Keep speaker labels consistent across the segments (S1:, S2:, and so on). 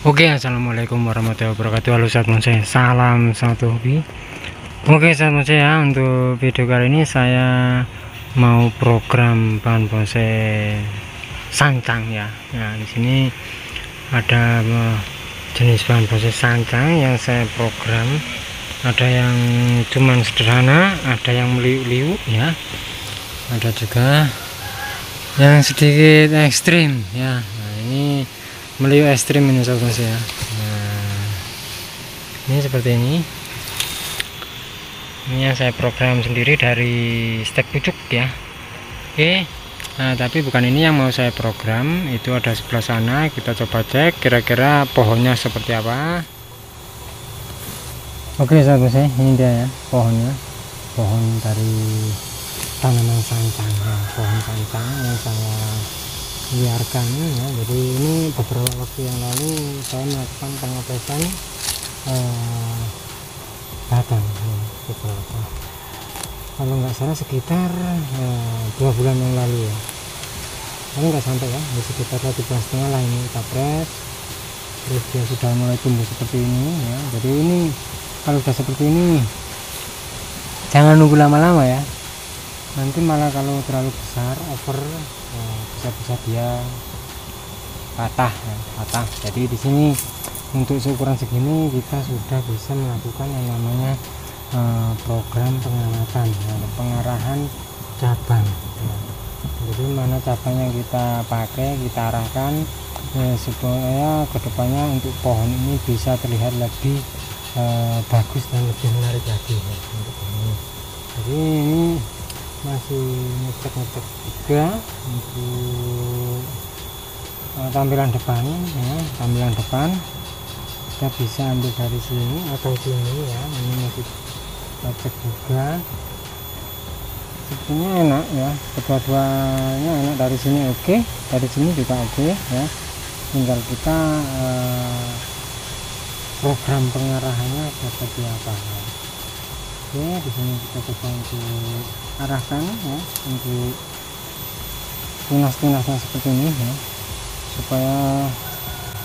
S1: Oke, assalamualaikum warahmatullahi wabarakatuh. Halo sahabat bonsai, salam satu hobi. Oke sahabat bonsai ya, untuk video kali ini saya mau program bahan bonsai sancang ya. Nah di sini ada jenis bahan bonsai sancang yang saya program. Ada yang cuman sederhana, ada yang meliuk-liuk ya. Ada juga yang sedikit ekstrim ya. Nah ini meliuk ekstrim ini sahabat bonsai ya. Nah ini seperti ini yang saya program sendiri dari stek pucuk ya. Oke, nah tapi bukan ini yang mau saya program, itu ada sebelah sana. Kita coba cek kira-kira pohonnya seperti apa. Oke sahabat bonsai, ini dia ya pohonnya, pohon dari tanaman sancang ya, pohon sancang yang saya liarkan ya. Jadi ini beberapa waktu yang lalu saya melakukan pengetesan batang ya, beberapa, kalau nggak salah sekitar 2 bulan yang lalu ya, ini nggak sampai ya, di sekitar 1,5 bulan lah ini kita press, terus dia sudah mulai tumbuh seperti ini ya. Jadi ini kalau sudah seperti ini jangan nunggu lama-lama ya, nanti malah kalau terlalu besar over bisa dia patah ya, patah. Jadi di sini untuk seukuran segini kita sudah bisa melakukan yang namanya program pengamatan ya, pengarahan cabang ya. Jadi mana cabang yang kita pakai, kita arahkan ya, supaya kedepannya untuk pohon ini bisa terlihat lebih bagus dan lebih menarik lagi ya, untuk ini. Jadi ini masih ngecek juga untuk tampilan depan ya, tampilan depan kita bisa ambil dari sini atau sini ya. Ini masih kita cek juga, sepertinya enak ya, kedua-duanya enak. Dari sini oke, dari sini juga oke ya, tinggal kita program pengarahannya seperti apa ya. Oke, di sini kita coba untuk arahkan ya, untuk tunas-tunasnya seperti ini ya, supaya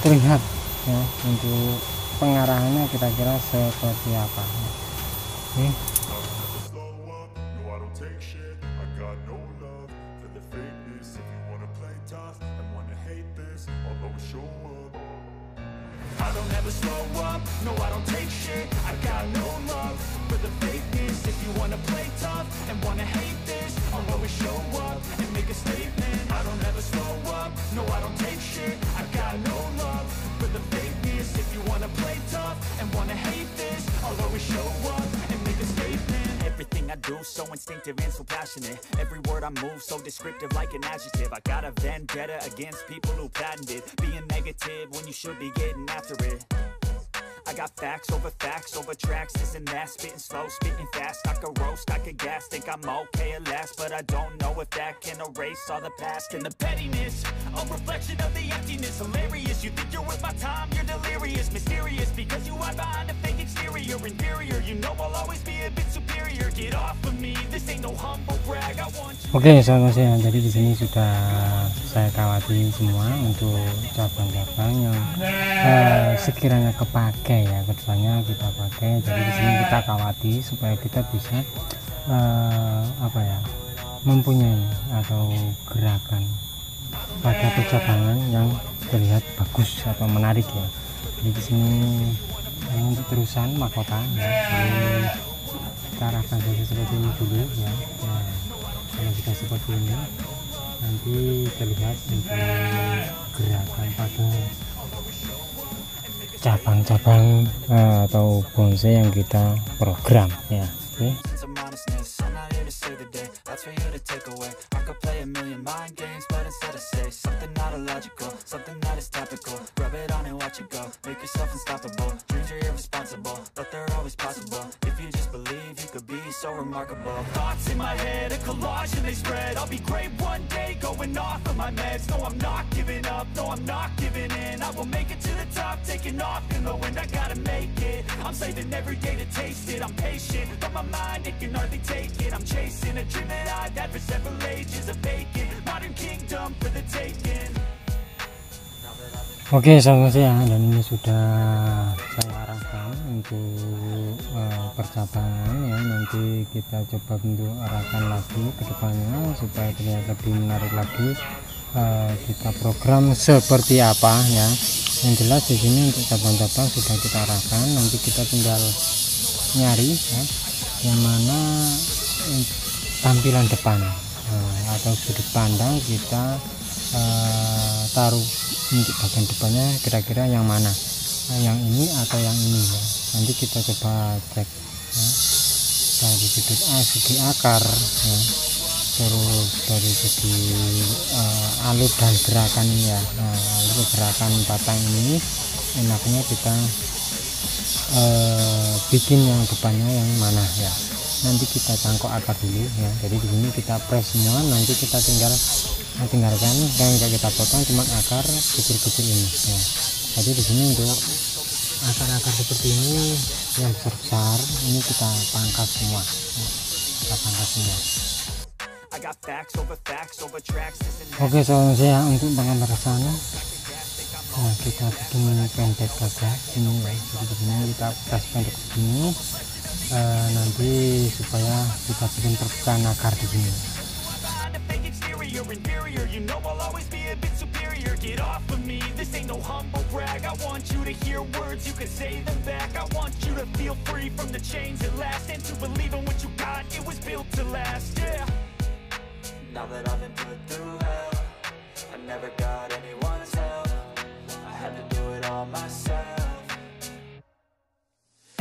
S1: terlihat ya untuk pengarahannya kira-kira seperti apa ya. Oke.
S2: I don't ever slow up, no I don't take shit. I got no love for the fakeness. If you wanna play tough and wanna hate this, I'll always show up and make a statement. I don't ever slow up, no I don't take shit. I got no love for the fakeness. If you wanna play tough and wanna hate this, I'll always show up and make a statement. Everything I do so instinctive and so passionate. Every word I move so descriptive like an adjective. I got a vendetta against people who patented being negative when you should be getting after it. I got facts over tracks, this and that, spitting slow, spitting fast. I could roast, I could gas, think I'm okay at last, but I don't know if that can erase all the past. And the pettiness, a reflection of the emptiness. Hilarious, you think you're worth my time, you're delirious. Mysterious, because you hide behind a fake exterior. Inferior, you know I'll always be a bit superior. Get off of me, this ain't no humble brag. I want you.
S1: Oke sahabat bonsai, jadi di sini sudah saya kawati semua untuk cabang-cabang yang sekiranya kepakai ya, kedepannya kita pakai. Jadi di sini kita kawati supaya kita bisa apa ya, mempunyai atau gerakan pada percabangan yang terlihat bagus atau menarik ya. Jadi di sini untuk terusan mahkota ya, jadi kita arahkan saja seperti ini dulu ya. Nah, kalau sudah seperti ini nanti terlihat untuk gerakan pada cabang-cabang atau bonsai yang kita program ya. Oke.
S2: So remarkable. Thoughts in my head, a collage and they spread. I'll be great one day, going off of my meds. No, I'm not giving up, no, I'm not giving in. I will make it to the top, taking off in the wind. I gotta make it, I'm saving every day to taste it. I'm patient, but my mind, it can hardly take it. I'm chasing a dream that I've had for several ages. A vacant, modern kingdom for the taking.
S1: Oke, selamat siang, dan ini sudah saya arahkan untuk percabangan ya. Nanti kita coba bentuk arahkan lagi ke depannya supaya terlihat lebih menarik lagi. Kita program seperti apa ya. Yang jelas di sini untuk cabang-cabang sudah kita arahkan, nanti kita tinggal nyari ya, yang mana tampilan depan atau sudut pandang kita taruh untuk bagian depannya kira-kira yang mana, yang ini atau yang ini ya. Nanti kita coba cek ya, dari segi akar ya, terus dari segi alur dan gerakan ini ya. Alur gerakan batang ini enaknya kita bikin yang depannya yang mana ya. Nanti kita cangkok akar dulu ya. Jadi di sini kita press semua, nanti kita tinggalkan dan enggak kita potong, cuma akar kecil-kecil ini ya. Jadi di sini untuk akar-akar seperti ini yang besar-besar ini kita pangkas semua ya. Kita pangkas semua. Oke, soalnya saya untuk pengambar sana nah, kita bikin pendek saja ini ya. Jadi di sini kita press pendek begini nanti supaya kita bikin perpecahan akar di sini. You know I'll always be a bit superior. Get off of me, this ain't no humble brag. I want you to hear words, you can say them back. I want you to feel free from the chains at last, and to believe in what you got, it was built to last, yeah. Now that I've been put through hell, I never got anyone's help. I had to do it all myself.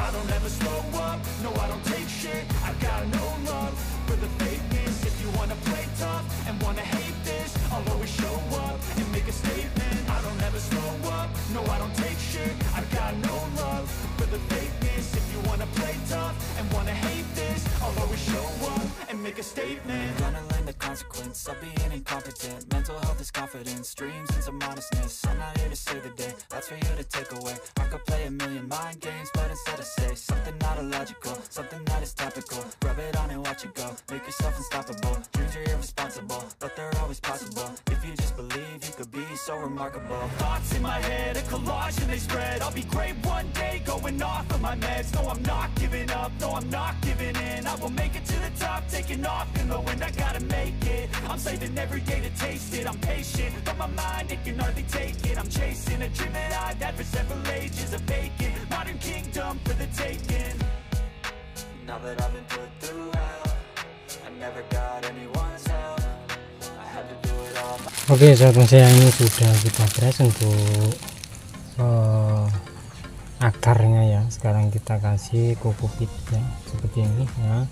S1: I don't ever slow up, no I don't take shit. I got no love for the fakeness. If you wanna play tough and wanna hate this, I'll always show up and make a statement. I don't ever slow up, no I don't take shit. I got no love for the fakeness. If you wanna play tough and wanna hate this, I'll always show up and make a statement. Gonna learn the consequence of being incompetent. Mental health is confidence, dreams and some honestness. I'm not here to save the day, that's for you to take away. I could play a million mind games, but instead I say something not illogical, something that is topical. Rub it on and watch it go, make yourself unstoppable. Dreams are irresponsible, but they're always possible. If you just believe, you could be so remarkable. Thoughts in my head, a collage and they spread. I'll be great one day, going off of my meds. No, I'm not giving up, no, I'm not giving in. I will make it to the top, taking off in the wind. I gotta make it, I'm saving every day to taste it. I'm patient, but my mind, it can hardly take it. I'm chasing a dream that I've had for several ages. A vacant, modern kingdom for the taking. Now that I've been put through hell, I never got anyone's help. I had to do it all. Oke, sahabat saya, ini sudah kita press untuk akarnya ya. Sekarang kita kasih kokopit ya, seperti ini ya.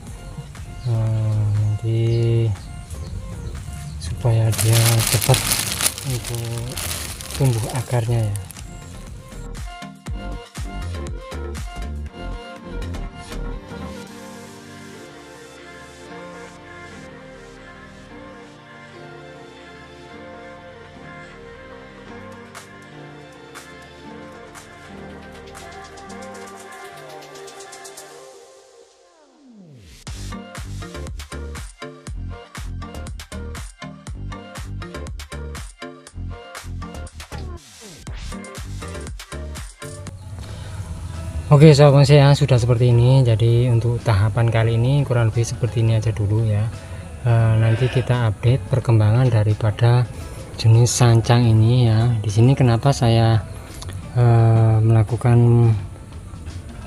S1: Nanti supaya dia cepat untuk tumbuh akarnya ya. Oke, sahabat saya, sudah seperti ini. Jadi untuk tahapan kali ini kurang lebih seperti ini aja dulu ya. Nanti kita update perkembangan daripada jenis sancang ini ya. Di sini kenapa saya melakukan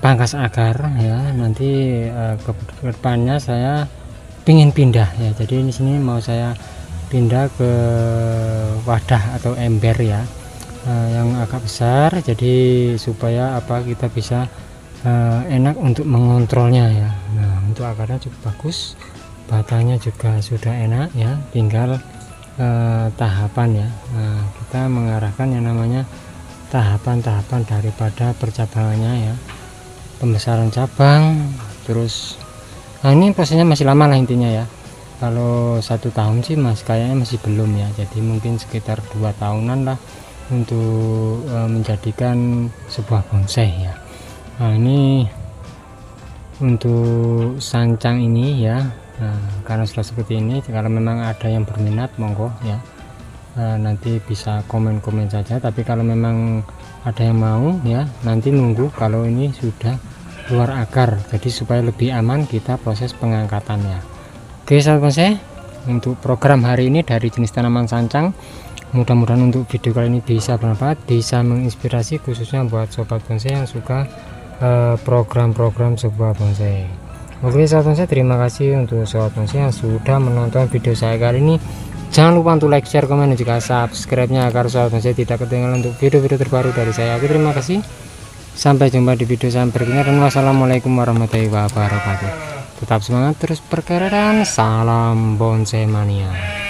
S1: pangkas akar ya. Nanti ke depannya saya pingin pindah ya. Jadi di sini mau saya pindah ke wadah atau ember ya. Yang agak besar, jadi supaya kita bisa enak untuk mengontrolnya ya. Nah, untuk akarnya cukup bagus, batangnya juga sudah enak ya, tinggal tahapan ya. Nah, kita mengarahkan yang namanya tahapan-tahapan daripada percabangannya ya, pembesaran cabang. Terus ini prosesnya masih lama lah intinya ya. Kalau 1 tahun sih kayaknya masih belum ya, jadi mungkin sekitar 2 tahunan lah untuk menjadikan sebuah bonsai ya. Nah, ini untuk sancang ini ya. Nah, karena sudah seperti ini, kalau memang ada yang berminat monggo ya, nanti bisa komen-komen saja. Tapi kalau memang ada yang mau ya, nanti nunggu kalau ini sudah keluar akar, jadi supaya lebih aman kita proses pengangkatannya. Oke sahabat bonsai, untuk program hari ini dari jenis tanaman sancang, mudah-mudahan untuk video kali ini bisa bermanfaat, bisa menginspirasi khususnya buat sobat bonsai yang suka program-program sebuah bonsai. Oke sahabat bonsai, terima kasih untuk sobat bonsai yang sudah menonton video saya kali ini. Jangan lupa untuk like, share, komen, dan juga subscribe-nya agar sobat bonsai tidak ketinggalan untuk video-video terbaru dari saya. Oke, terima kasih. Sampai jumpa di video saya berikutnya, dan wassalamualaikum warahmatullahi wabarakatuh. Tetap semangat terus berkarya dan salam bonsai mania.